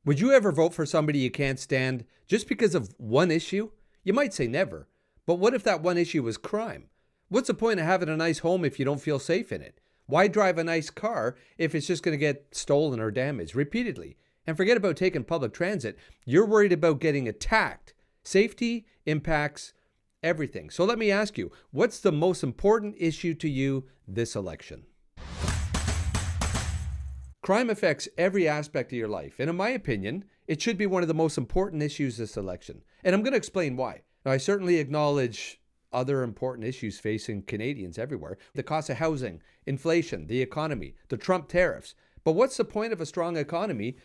Would you ever vote for somebody you can't stand just because of one issue? You might say never, but what if that one issue was crime? What's the point of having a nice home if you don't feel safe in it? Why drive a nice car if it's just going to get stolen or damaged repeatedly? And forget about taking public transit. You're worried about getting attacked. Safety impacts everything. So let me ask you, what's the most important issue to you this election? Crime affects every aspect of your life, and in my opinion, it should be one of the most important issues this election. And I'm going to explain why. Now, I certainly acknowledge other important issues facing Canadians everywhere: the cost of housing, inflation, the economy, the Trump tariffs. But what's the point of a strong economy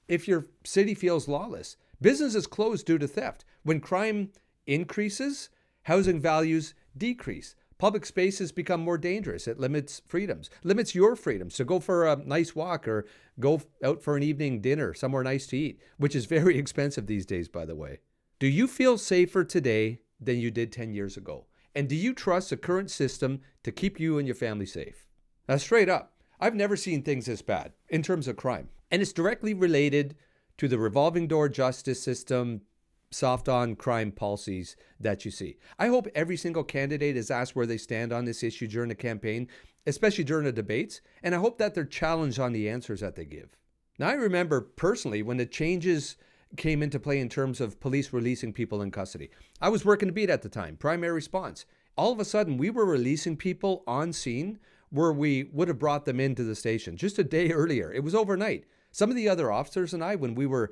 if your city feels lawless? Businesses close due to theft. When crime increases, housing values decrease. Public spaces become more dangerous. It limits freedoms, limits your freedoms to go for a nice walk or go out for an evening dinner, somewhere nice to eat, which is very expensive these days, by the way. Do you feel safer today than you did 10 years ago? And do you trust the current system to keep you and your family safe? Now, straight up, I've never seen things this bad in terms of crime. And it's directly related to the revolving door justice system, soft on crime policies that you see. I hope every single candidate is asked where they stand on this issue during the campaign, especially during the debates, and I hope that they're challenged on the answers that they give. Now, I remember personally when the changes came into play in terms of police releasing people in custody. I was working the beat at the time, primary response. All of a sudden, we were releasing people on scene where we would have brought them into the station just a day earlier. It was overnight. Some of the other officers and I, when we were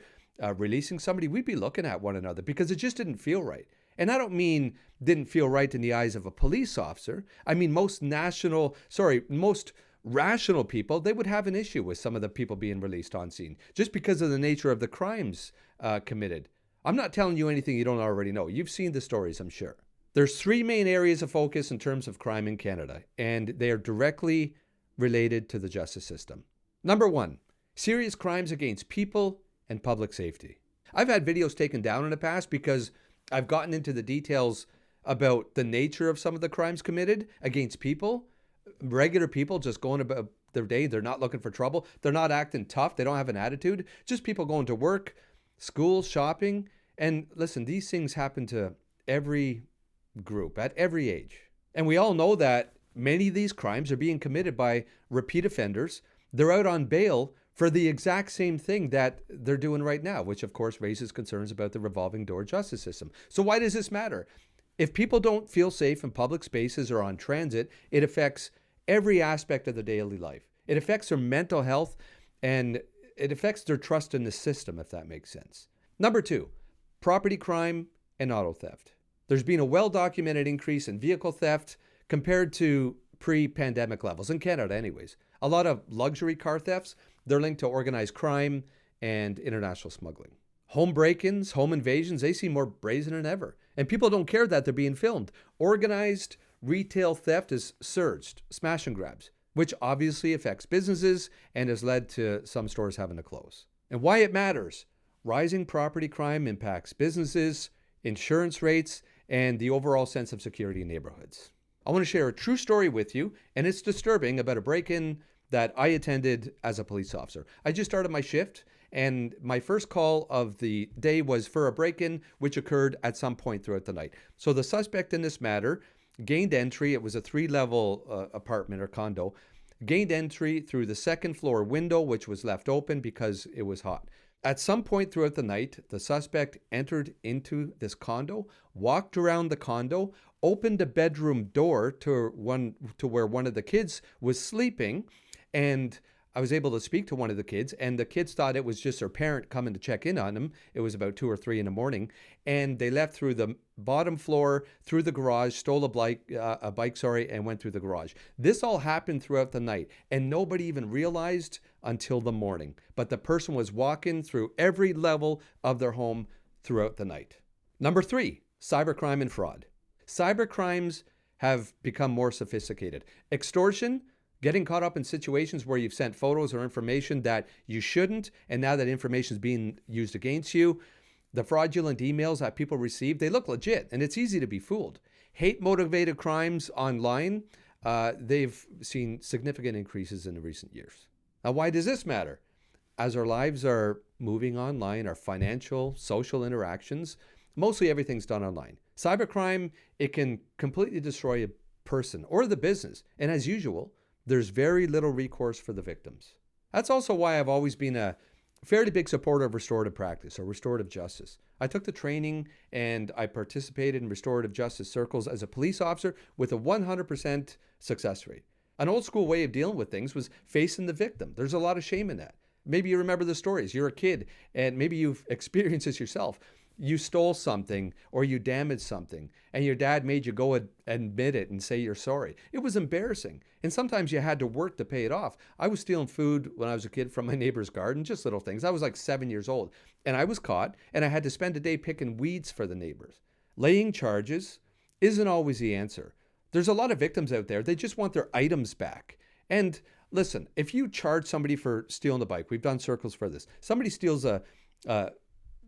releasing somebody, we'd be looking at one another because it just didn't feel right. And I don't mean didn't feel right in the eyes of a police officer. I mean, most rational people, they would have an issue with some of the people being released on scene just because of the nature of the crimes committed. I'm not telling you anything you don't already know. You've seen the stories, I'm sure. There's three main areas of focus in terms of crime in Canada, and they are directly related to the justice system. Number one, serious crimes against people and public safety. I've had videos taken down in the past because I've gotten into the details about the nature of some of the crimes committed against people, regular people just going about their day. They're not looking for trouble. They're not acting tough. They don't have an attitude. Just people going to work, school, shopping. And listen, these things happen to every group at every age. And we all know that many of these crimes are being committed by repeat offenders. They're out on bail for the exact same thing that they're doing right now, which of course raises concerns about the revolving door justice system. So why does this matter? If people don't feel safe in public spaces or on transit, it affects every aspect of their daily life. It affects their mental health and it affects their trust in the system, if that makes sense. Number two, property crime and auto theft. There's been a well-documented increase in vehicle theft compared to pre-pandemic levels, in Canada anyways. A lot of luxury car thefts, they're linked to organized crime and international smuggling. Home break-ins, home invasions, they seem more brazen than ever. And people don't care that they're being filmed. Organized retail theft has surged, smash and grabs, which obviously affects businesses and has led to some stores having to close. And why it matters: rising property crime impacts businesses, insurance rates, and the overall sense of security in neighborhoods. I want to share a true story with you, and it's disturbing, about a break-in that I attended as a police officer. I just started my shift, and my first call of the day was for a break-in, which occurred at some point throughout the night. So the suspect in this matter gained entry. It was a 3-level apartment or condo. Gained entry through the second floor window, which was left open because it was hot. At some point throughout the night, the suspect entered into this condo, walked around the condo, opened a bedroom door to where one of the kids was sleeping, and I was able to speak to one of the kids, and the kids thought it was just their parent coming to check in on them. It was about 2 or 3 in the morning, and they left through the bottom floor, through the garage, stole a bike, and went through the garage. This all happened throughout the night, and nobody even realized until the morning. But the person was walking through every level of their home throughout the night. Number 3, cybercrime and fraud. Cybercrimes have become more sophisticated. Extortion, getting caught up in situations where you've sent photos or information that you shouldn't, and now that information is being used against you. The fraudulent emails that people receive, they look legit, and it's easy to be fooled. Hate-motivated crimes online, they've seen significant increases in the recent years. Now, why does this matter? as our lives are moving online, our financial, social interactions, mostly everything's done online. Cybercrime, it can completely destroy a person or the business. And as usual, there's very little recourse for the victims. That's also why I've always been a fairly big supporter of restorative practice or restorative justice. I took the training and I participated in restorative justice circles as a police officer with a 100% success rate. An old school way of dealing with things was facing the victim. There's a lot of shame in that. Maybe you remember the stories. You're a kid and maybe you've experienced this yourself. You stole something or you damaged something and your dad made you go admit it and say you're sorry. It was embarrassing. And sometimes you had to work to pay it off. I was stealing food when I was a kid from my neighbor's garden, just little things. I was like 7 years old and I was caught and I had to spend a day picking weeds for the neighbors. Laying charges isn't always the answer. There's a lot of victims out there. They just want their items back. And listen, if you charge somebody for stealing a bike, we've done circles for this. Somebody steals a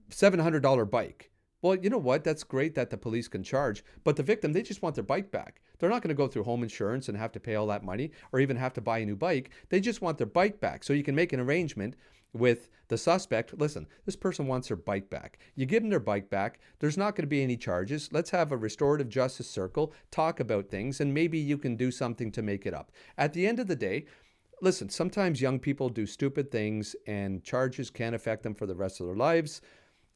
$700 bike. Well, you know what? That's great that the police can charge, but the victim, they just want their bike back. They're not going to go through home insurance and have to pay all that money or even have to buy a new bike. They just want their bike back. So you can make an arrangement with the suspect. Listen, this person wants their bike back. You give them their bike back. There's not going to be any charges. Let's have a restorative justice circle, talk about things, and maybe you can do something to make it up. At the end of the day, listen, sometimes young people do stupid things and charges can affect them for the rest of their lives.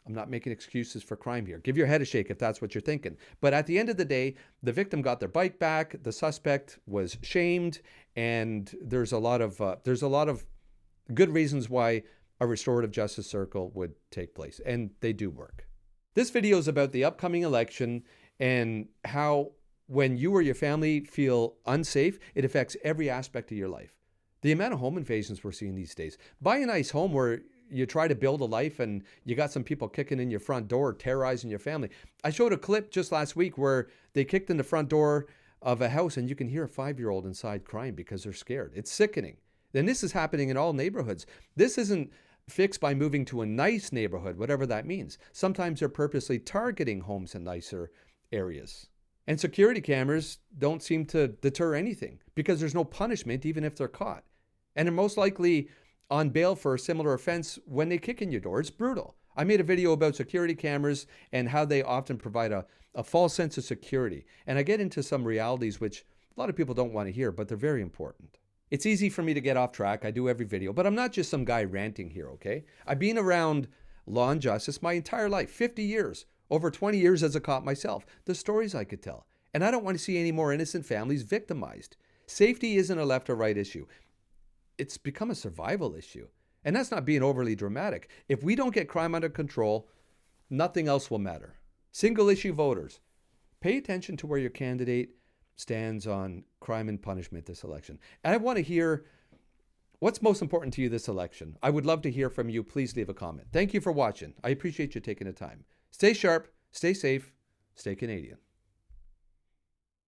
I'm not making excuses for crime here. Give your head a shake if that's what you're thinking. But at the end of the day, the victim got their bike back. The suspect was shamed, and there's a lot of good reasons why a restorative justice circle would take place, and they do work. This video is about the upcoming election and how when you or your family feel unsafe, it affects every aspect of your life. The amount of home invasions we're seeing these days. Buy a nice home where you try to build a life and you got some people kicking in your front door, terrorizing your family. I showed a clip just last week where they kicked in the front door of a house and you can hear a 5-year-old inside crying because they're scared. It's sickening. And this is happening in all neighborhoods. This isn't fixed by moving to a nice neighborhood, whatever that means. Sometimes they're purposely targeting homes in nicer areas. And security cameras don't seem to deter anything because there's no punishment even if they're caught. And they're most likely on bail for a similar offense when they kick in your door. It's brutal. I made a video about security cameras and how they often provide a false sense of security. And I get into some realities which a lot of people don't want to hear, but they're very important. It's easy for me to get off track. I do every video, but I'm not just some guy ranting here, okay? I've been around law and justice my entire life, 50 years, over 20 years as a cop myself. The stories I could tell. And I don't want to see any more innocent families victimized. Safety isn't a left or right issue. It's become a survival issue. And that's not being overly dramatic. If we don't get crime under control, nothing else will matter. Single issue voters, pay attention to where your candidate stands on crime and punishment this election. And I want to hear what's most important to you this election. I would love to hear from you. Please leave a comment. Thank you for watching. I appreciate you taking the time. Stay sharp, stay safe, stay Canadian.